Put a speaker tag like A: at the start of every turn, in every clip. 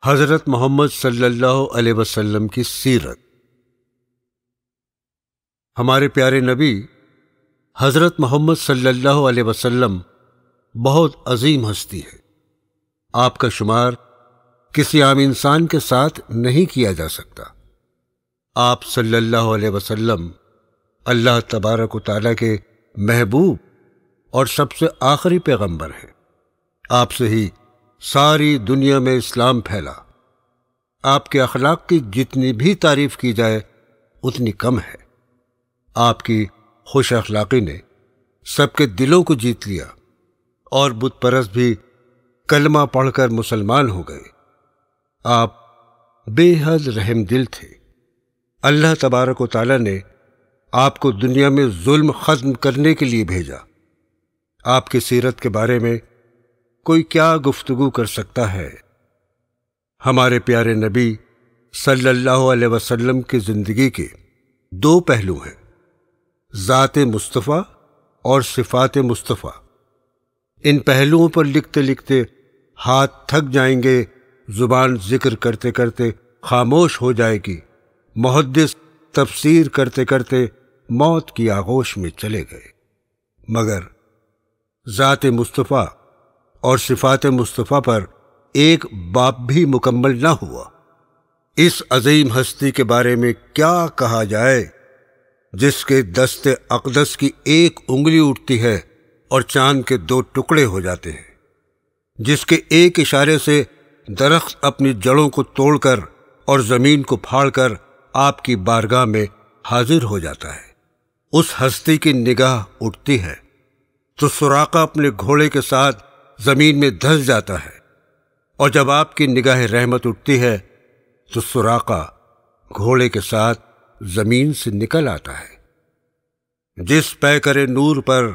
A: حضرت محمد صلی اللہ علیہ وسلم کی سیرت۔ ہمارے پیارے نبی حضرت محمد صلی اللہ علیہ وسلم بہت عظیم ہستی ہے۔ آپ کا شمار کسی عام انسان کے ساتھ نہیں کیا جا سکتا۔ آپ صلی اللہ علیہ وسلم اللہ تبارک و تعالیٰ کے محبوب اور سب سے آخری پیغمبر ہیں۔ آپ سے ہی ساری دنیا میں اسلام پھیلا۔ آپ کے اخلاق کی جتنی بھی تعریف کی جائے اتنی کم ہے۔ آپ کی خوش اخلاقی نے سب کے دلوں کو جیت لیا اور بت پرست بھی کلمہ پڑھ کر مسلمان ہو گئے۔ آپ بے حد رحم دل تھے۔ اللہ تبارک و تعالیٰ نے آپ کو دنیا میں ظلم ختم کرنے کے لیے بھیجا۔ آپ کی سیرت کے بارے میں کوئی کیا گفتگو کر سکتا ہے؟ ہمارے پیارے نبی صلی اللہ علیہ وسلم کی زندگی کے دو پہلو ہیں، ذات مصطفیٰ اور صفات مصطفیٰ۔ ان پہلوؤں پر لکھتے لکھتے ہاتھ تھک جائیں گے، زبان ذکر کرتے کرتے خاموش ہو جائے گی، محدث تفسیر کرتے کرتے موت کی آغوش میں چلے گئے، مگر ذات مصطفیٰ اور صفات مصطفیٰ پر ایک باب بھی مکمل نہ ہوا۔ اس عظیم ہستی کے بارے میں کیا کہا جائے جس کے دست اقدس کی ایک انگلی اٹھتی ہے اور چاند کے دو ٹکڑے ہو جاتے ہیں، جس کے ایک اشارے سے درخت اپنی جڑوں کو توڑ کر اور زمین کو پھاڑ کر آپ کی بارگاہ میں حاضر ہو جاتا ہے۔ اس ہستی کی نگاہ اٹھتی ہے تو سراقہ اپنے گھوڑے کے ساتھ زمین میں دھس جاتا ہے، اور جب آپ کی نگاہ رحمت اٹھتی ہے تو سراقہ گھوڑے کے ساتھ زمین سے نکل آتا ہے۔ جس پیکر نور پر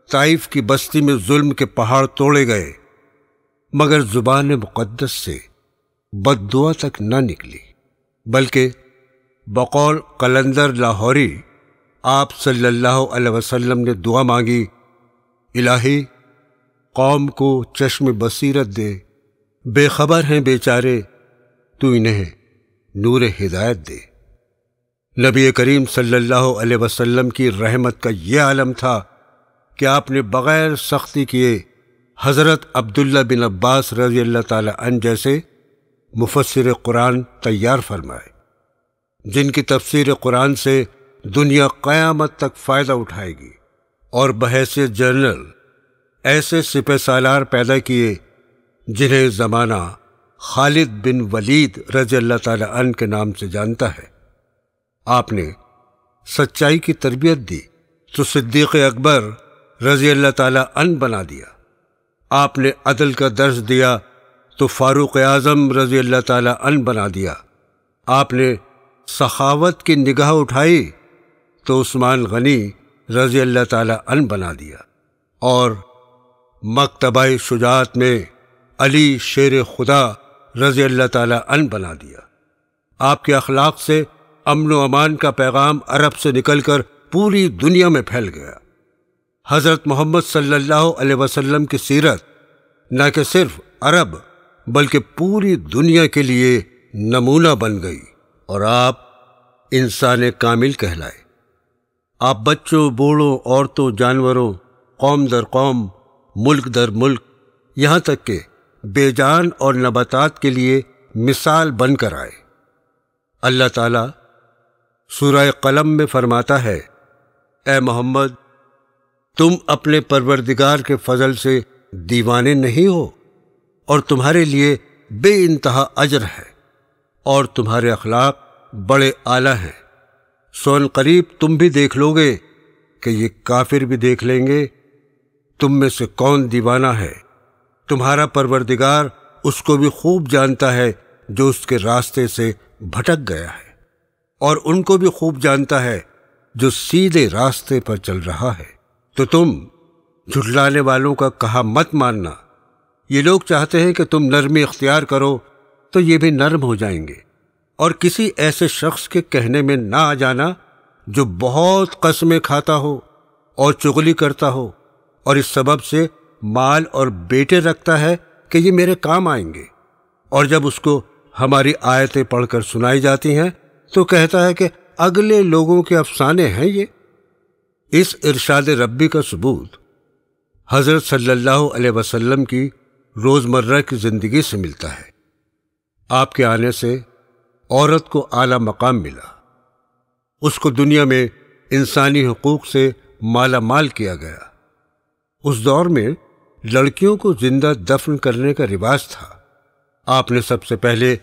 A: طائف کی بستی میں ظلم کے پہاڑ توڑے گئے، مگر زبان مقدس سے بد دعا تک نہ نکلی، بلکہ بقول قلندر لاہوری آپ صلی اللہ علیہ وسلم نے دعا مانگی، الہی قوم کو چشم بصیرت دے، بے خبر ہیں بیچارے، تو انہیں نور ہدایت دے۔ نبی کریم صلی اللہ علیہ وسلم کی رحمت کا یہ عالم تھا کہ آپ نے بغیر سختی کیے حضرت عبداللہ بن عباس رضی اللہ تعالی عنہ جیسے مفسر قرآن تیار فرمائے، جن کی تفسیر قرآن سے دنیا قیامت تک فائدہ اٹھائے گی، اور بحیثیت جنرل ایسے سپہ سالار پیدا کیے جنہیں زمانہ خالد بن ولید رضی اللہ تعالی عنہ کے نام سے جانتا ہے۔ آپ نے سچائی کی تربیت دی تو صدیق اکبر رضی اللہ تعالی عنہ بنا دیا۔ آپ نے عدل کا درس دیا تو فاروق اعظم رضی اللہ تعالی عنہ بنا دیا۔ آپ نے سخاوت کی نگاہ اٹھائی تو عثمان غنی رضی اللہ تعالی عنہ بنا دیا، اور مکتبہ شجاعت میں علی شیر خدا رضی اللہ تعالی عنہ بنا دیا۔ آپ کے اخلاق سے امن و امان کا پیغام عرب سے نکل کر پوری دنیا میں پھیل گیا۔ حضرت محمد صلی اللہ علیہ وسلم کی سیرت نہ کہ صرف عرب بلکہ پوری دنیا کے لیے نمونہ بن گئی، اور آپ انسان کامل کہلائے۔ آپ بچوں، بوڑھوں، عورتوں، جانوروں، قوم در قوم، ملک در ملک، یہاں تک کہ بے جان اور نباتات کے لیے مثال بن کر آئے۔ اللہ تعالیٰ سورہ قلم میں فرماتا ہے، اے محمد، تم اپنے پروردگار کے فضل سے دیوانے نہیں ہو، اور تمہارے لیے بے انتہا اجر ہے، اور تمہارے اخلاق بڑے اعلیٰ ہیں۔ سو ان قریب تم بھی دیکھ لو گے کہ یہ کافر بھی دیکھ لیں گے، تم میں سے کون دیوانہ ہے۔ تمہارا پروردگار اس کو بھی خوب جانتا ہے جو اس کے راستے سے بھٹک گیا ہے، اور ان کو بھی خوب جانتا ہے جو سیدھے راستے پر چل رہا ہے۔ تو تم جھٹلانے والوں کا کہا مت ماننا۔ یہ لوگ چاہتے ہیں کہ تم نرمی اختیار کرو تو یہ بھی نرم ہو جائیں گے، اور کسی ایسے شخص کے کہنے میں نہ آ جانا جو بہت قسمیں کھاتا ہو اور چغلی کرتا ہو، اور اس سبب سے مال اور بیٹے رکھتا ہے کہ یہ میرے کام آئیں گے، اور جب اس کو ہماری آیتیں پڑھ کر سنائی جاتی ہیں تو کہتا ہے کہ اگلے لوگوں کے افسانے ہیں یہ۔ اس ارشاد ربی کا ثبوت حضرت صلی اللہ علیہ وسلم کی روزمرہ کی زندگی سے ملتا ہے۔ آپ کے آنے سے عورت کو اعلیٰ مقام ملا، اس کو دنیا میں انسانی حقوق سے مالا مال کیا گیا۔ اس دور میں لڑکیوں کو زندہ دفن کرنے کا رواج تھا، آپ نے سب سے پہلے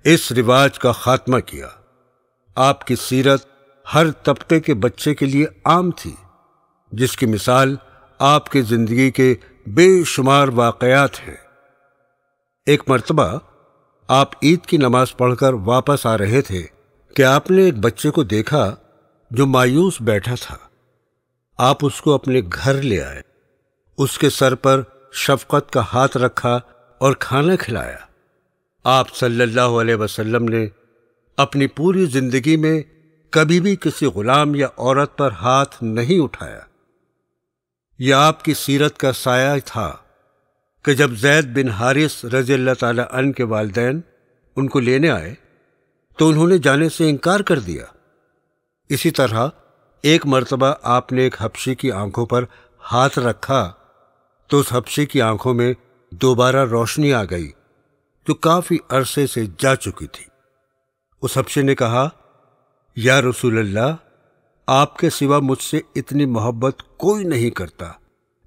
A: اس رواج کا خاتمہ کیا۔ آپ کی سیرت ہر طبقے کے بچے کے لیے عام تھی، جس کی مثال آپ کی زندگی کے بے شمار واقعات ہیں۔ ایک مرتبہ آپ عید کی نماز پڑھ کر واپس آ رہے تھے کہ آپ نے ایک بچے کو دیکھا جو مایوس بیٹھا تھا۔ آپ اس کو اپنے گھر لے آئے، اس کے سر پر شفقت کا ہاتھ رکھا اور کھانا کھلایا۔ آپ صلی اللہ علیہ وسلم نے اپنی پوری زندگی میں کبھی بھی کسی غلام یا عورت پر ہاتھ نہیں اٹھایا۔ یہ آپ کی سیرت کا سایہ تھا کہ جب زید بن حارث رضی اللہ تعالی عنہ کے والدین ان کو لینے آئے تو انہوں نے جانے سے انکار کر دیا۔ اسی طرح ایک مرتبہ آپ نے ایک حبشی کی آنکھوں پر ہاتھ رکھا تو اس حبشی کی آنکھوں میں دوبارہ روشنی آ گئی جو کافی عرصے سے جا چکی تھی۔ اس حبشی نے کہا، یا رسول اللہ، آپ کے سوا مجھ سے اتنی محبت کوئی نہیں کرتا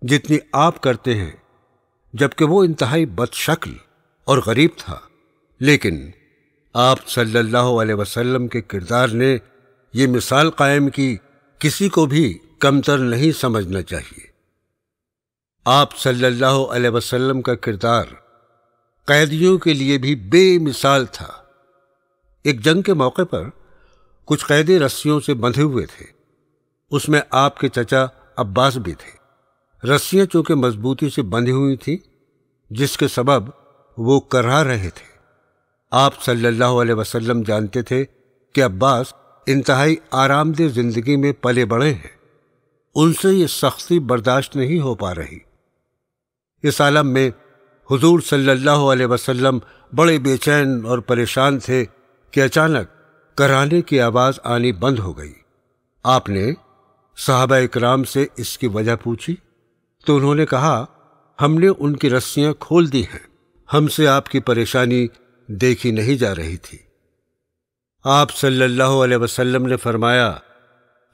A: جتنی آپ کرتے ہیں، جبکہ وہ انتہائی بد شکل اور غریب تھا، لیکن آپ صلی اللہ علیہ وسلم کے کردار نے یہ مثال قائم کی، کسی کو بھی کمتر نہیں سمجھنا چاہیے۔ آپ صلی اللہ علیہ وسلم کا کردار قیدیوں کے لیے بھی بے مثال تھا۔ ایک جنگ کے موقع پر کچھ قیدی رسیوں سے بندھے ہوئے تھے، اس میں آپ کے چچا عباس بھی تھے۔ رسیاں چونکہ مضبوطی سے بندھی ہوئی تھیں، جس کے سبب وہ کرا رہے تھے۔ آپ صلی اللہ علیہ وسلم جانتے تھے کہ عباس انتہائی آرام دہ زندگی میں پلے بڑھے ہیں، ان سے یہ سختی برداشت نہیں ہو پا رہی۔ اس عالم میں حضور صلی اللہ علیہ وسلم بڑے بے چین اور پریشان تھے کہ اچانک کرانے کی آواز آنی بند ہو گئی۔ آپ نے صحابہ اکرام سے اس کی وجہ پوچھی تو انہوں نے کہا، ہم نے ان کی رسیاں کھول دی ہیں، ہم سے آپ کی پریشانی دیکھی نہیں جا رہی تھی۔ آپ صلی اللہ علیہ وسلم نے فرمایا،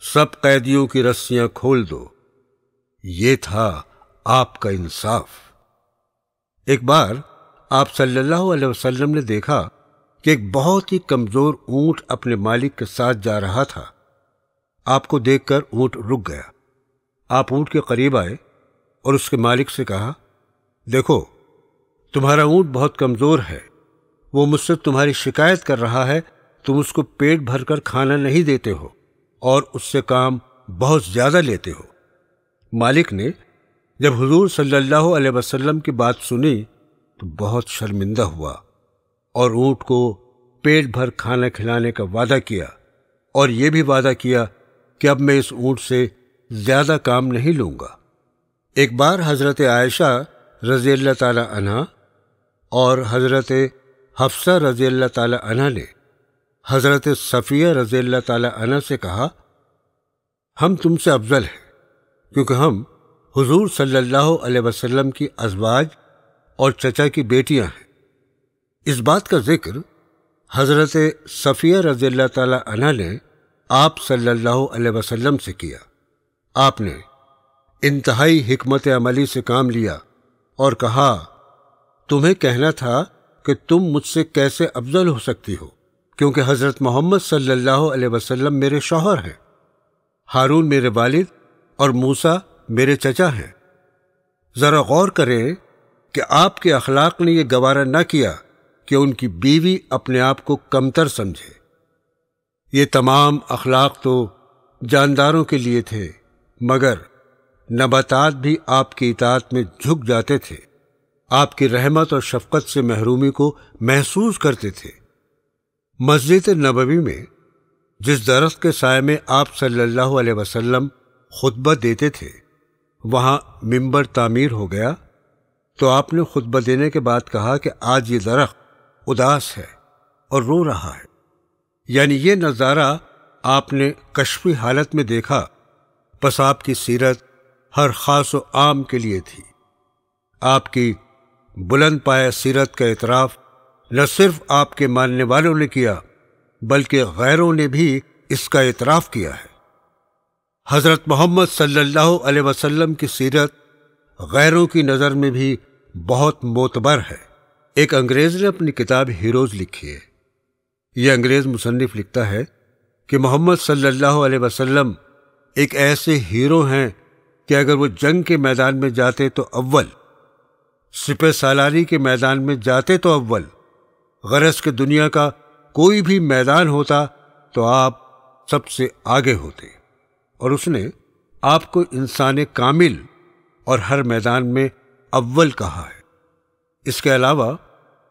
A: سب قیدیوں کی رسیاں کھول دو۔ یہ تھا آپ کا انصاف۔ ایک بار آپ صلی اللہ علیہ وسلم نے دیکھا کہ ایک بہت ہی کمزور اونٹ اپنے مالک کے ساتھ جا رہا تھا۔ آپ کو دیکھ کر اونٹ رک گیا۔ آپ اونٹ کے قریب آئے اور اس کے مالک سے کہا، دیکھو، تمہارا اونٹ بہت کمزور ہے، وہ مجھ سے تمہاری شکایت کر رہا ہے، تم اس کو پیٹ بھر کر کھانا نہیں دیتے ہو اور اس سے کام بہت زیادہ لیتے ہو۔ مالک نے جب حضور صلی اللہ علیہ وسلم کی بات سنی تو بہت شرمندہ ہوا اور اونٹ کو پیٹ بھر کھانا کھلانے کا وعدہ کیا، اور یہ بھی وعدہ کیا کہ اب میں اس اونٹ سے زیادہ کام نہیں لوں گا۔ ایک بار حضرت عائشہ رضی اللہ تعالی عنہا اور حضرت حفصہ رضی اللہ تعالی عنہ نے حضرت صفیہ رضی اللہ تعالی عنہ سے کہا، ہم تم سے افضل ہیں کیونکہ ہم حضور صلی اللہ علیہ وسلم کی ازواج اور چچا کی بیٹیاں ہیں۔ اس بات کا ذکر حضرت صفیہ رضی اللہ تعالی عنہ نے آپ صلی اللہ علیہ وسلم سے کیا۔ آپ نے انتہائی حکمت عملی سے کام لیا اور کہا، تمہیں کہنا تھا کہ تم مجھ سے کیسے افضل ہو سکتی ہو، کیونکہ حضرت محمد صلی اللہ علیہ وسلم میرے شوہر ہیں، ہارون میرے والد اور موسیٰ میرے چچا ہیں۔ ذرا غور کریں کہ آپ کے اخلاق نے یہ گوارا نہ کیا کہ ان کی بیوی اپنے آپ کو کمتر سمجھے۔ یہ تمام اخلاق تو جانداروں کے لیے تھے، مگر نباتات بھی آپ کی اطاعت میں جھک جاتے تھے، آپ کی رحمت اور شفقت سے محرومی کو محسوس کرتے تھے۔ مسجد نبوی میں جس درخت کے سائے میں آپ صلی اللہ علیہ وسلم خطبہ دیتے تھے، وہاں ممبر تعمیر ہو گیا تو آپ نے خطبہ دینے کے بعد کہا کہ آج یہ درخت اداس ہے اور رو رہا ہے، یعنی یہ نظارہ آپ نے کشفی حالت میں دیکھا، پس آپ کی سیرت ہر خاص و عام کے لیے تھی۔ آپ کی بلند پایہ سیرت کا اعتراف نہ صرف آپ کے ماننے والوں نے کیا بلکہ غیروں نے بھی اس کا اعتراف کیا ہے۔ حضرت محمد صلی اللہ علیہ وسلم کی سیرت غیروں کی نظر میں بھی بہت معتبر ہے۔ ایک انگریز نے اپنی کتاب ہیروز لکھی ہے۔ یہ انگریز مصنف لکھتا ہے کہ محمد صلی اللہ علیہ وسلم ایک ایسے ہیرو ہیں کہ اگر وہ جنگ کے میدان میں جاتے تو اول، سپہ سالاری کے میدان میں جاتے تو اول، غرض کہ دنیا کا کوئی بھی میدان ہوتا تو آپ سب سے آگے ہوتے، اور اس نے آپ کو انسان کامل اور ہر میدان میں اول کہا ہے۔ اس کے علاوہ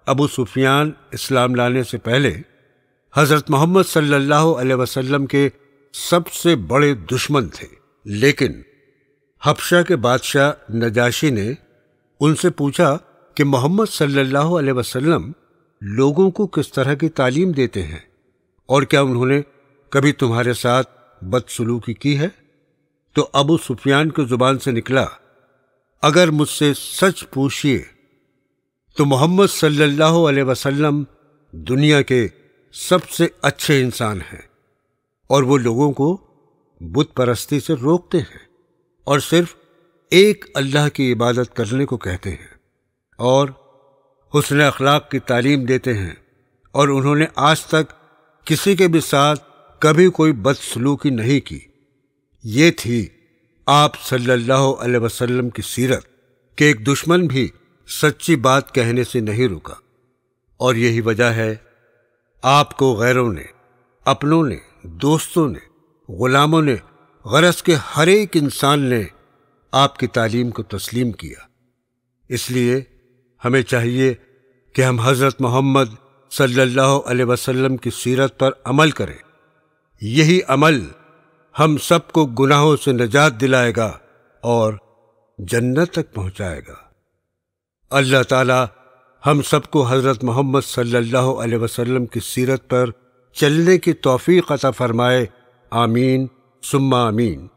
A: ابو سفیان اسلام لانے سے پہلے حضرت محمد صلی اللہ علیہ وسلم کے سب سے بڑے دشمن تھے، لیکن حبشہ کے بادشاہ نجاشی نے ان سے پوچھا کہ محمد صلی اللہ علیہ وسلم لوگوں کو کس طرح کی تعلیم دیتے ہیں، اور کیا انہوں نے کبھی تمہارے ساتھ بدسلوکی کی ہے؟ تو ابو سفیان کی زبان سے نکلا، اگر مجھ سے سچ پوچھیے تو محمد صلی اللہ علیہ وسلم دنیا کے سب سے اچھے انسان ہیں، اور وہ لوگوں کو بت پرستی سے روکتے ہیں اور صرف ایک اللہ کی عبادت کرنے کو کہتے ہیں، اور حسن اخلاق کی تعلیم دیتے ہیں، اور انہوں نے آج تک کسی کے بھی ساتھ کبھی کوئی بدسلوکی نہیں کی۔ یہ تھی آپ صلی اللہ علیہ وسلم کی سیرت کہ ایک دشمن بھی سچی بات کہنے سے نہیں رکا، اور یہی وجہ ہے آپ کو غیروں نے، اپنوں نے، دوستوں نے، غلاموں نے، غرض کے ہر ایک انسان نے آپ کی تعلیم کو تسلیم کیا۔ اس لیے ہمیں چاہیے کہ ہم حضرت محمد صلی اللہ علیہ وسلم کی سیرت پر عمل کریں۔ یہی عمل ہم سب کو گناہوں سے نجات دلائے گا اور جنت تک پہنچائے گا۔ اللہ تعالی ہم سب کو حضرت محمد صلی اللہ علیہ وسلم کی سیرت پر چلنے کی توفیق عطا فرمائے، آمین ثم آمین۔